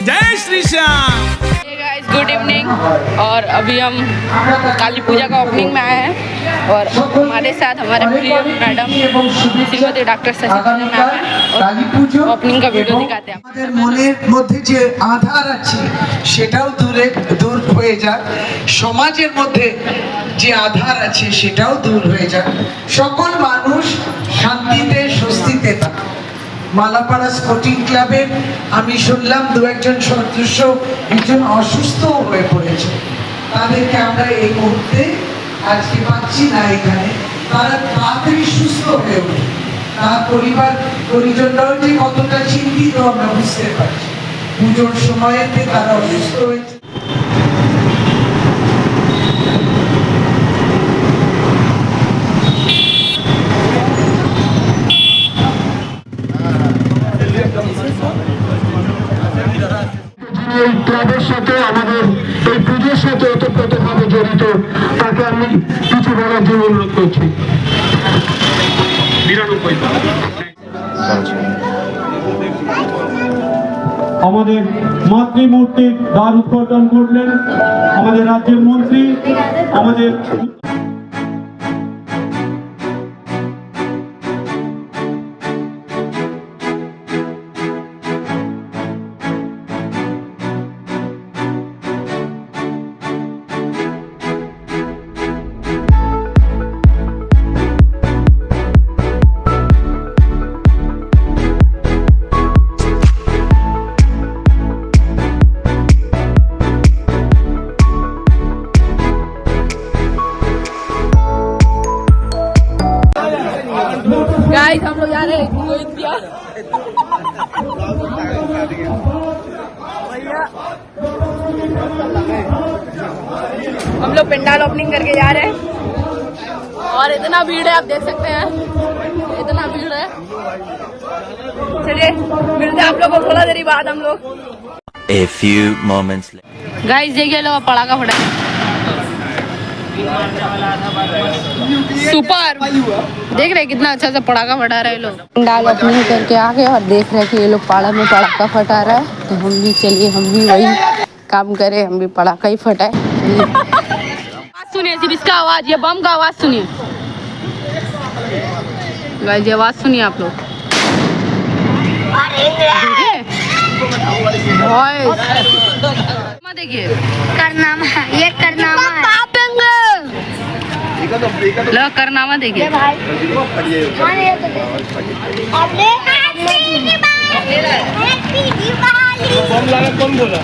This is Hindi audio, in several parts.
जय श्री श्याम। Good evening. और अभी हम काली पूजा का ओपनिंग में आए हैं और हमारे साथ हमारे प्रिय madam Shrimati doctor Shashikala ma'am हैं और ओपनिंग का वीडियो दिखाते हैं। আমাদের মনের মধ্যে যে আধার আছে সেটাও দূর হয়ে যাক, সমাজের মধ্যে যে আধার আছে সেটাও দূর হয়ে যাক, সকল মানুষ শান্তিতে স্বস্তিতে থাক। মালাপাড়া স্পোর্টিং ক্লাবের আমি শুনলাম দু একজন সদস্য একজন অসুস্থ হয়ে পড়েছে, তাদেরকে আমরা এই মুহূর্তে আজকে পাচ্ছি না এখানে, তারা তাড়াতাড়ি সুস্থ হয়ে ওঠে। তার পরিবার পরিজনরাও যে কতটা চিন্তিত আমরা বুঝতে পারছি। পুজোর সময়তে তারা অসুস্থ হয়েছে। এই ক্লাবের সাথে আমাদের এই পুজোর সাথে ওতপ্রোতভাবে জড়িত, তাকে আমি কিছু বলার জন্য অনুরোধ করছি। আমাদের মাতৃমূর্তির দ্বার উদ্ঘাটন করলেন আমাদের রাজ্যের মন্ত্রী, আমাদের गाइस हम लोग जा रहे हैं गोविंदिया। हम लोग पंडाल ओपनिंग करके जा रहे हैं और इतना भीड़ है, आप देख सकते हैं इतना भीड़ है। चलिए मिलते हैं आप लोग को थोड़ा देर बाद। हम लोग A few moments later. Guys देखिए लोग पटाखा फटा सुपर, देख रहे कितना अच्छा सा पटाखा फटा रहे लोग। पंडाल ओपनिंग करके आ गए और देख रहे कि ये लोग पाड़ा में पटाखा फटा रहा है, तो हम भी चलिए हम भी वही काम करें, हम भी पटाखा ही फटाए। सुनिए सिर्फ इसका आवाज, ये बम का आवाज सुनिए गाइस, ये आवाज सुनिए आप लोग। देखिए करनामा, ये करनामा है। लो करनामा देखिए। कौन बोला?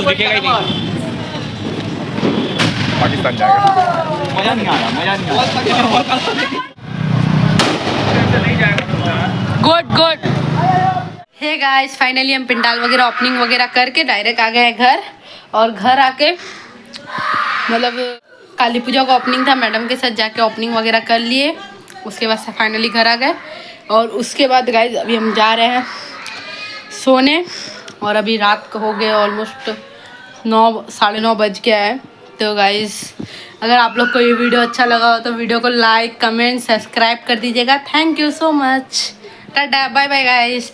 दिखेगा ही नहीं, पाकिस्तान जाएगा। मजा नहीं आ रहा, मजा नहीं आ रहा। Good good. Hey guys finally हम पंडाल वगैरह ओपनिंग वगैरह करके डायरेक्ट आ गए हैं घर, और घर आके मतलब काली पूजा का ओपनिंग था, मैडम के साथ जाके ओपनिंग वगैरह कर लिए, उसके बाद से फाइनली घर आ गए। और उसके बाद गाइस अभी हम जा रहे हैं सोने, और अभी रात को हो गए ऑलमोस्ट 9 साढ़े 9 बज गया है। तो गाइस अगर आप लोग को ये वीडियो अच्छा लगा हो तो वीडियो को लाइक कमेंट सब्सक्राइब कर दीजिएगा। Thank you so much, tata bye bye guys.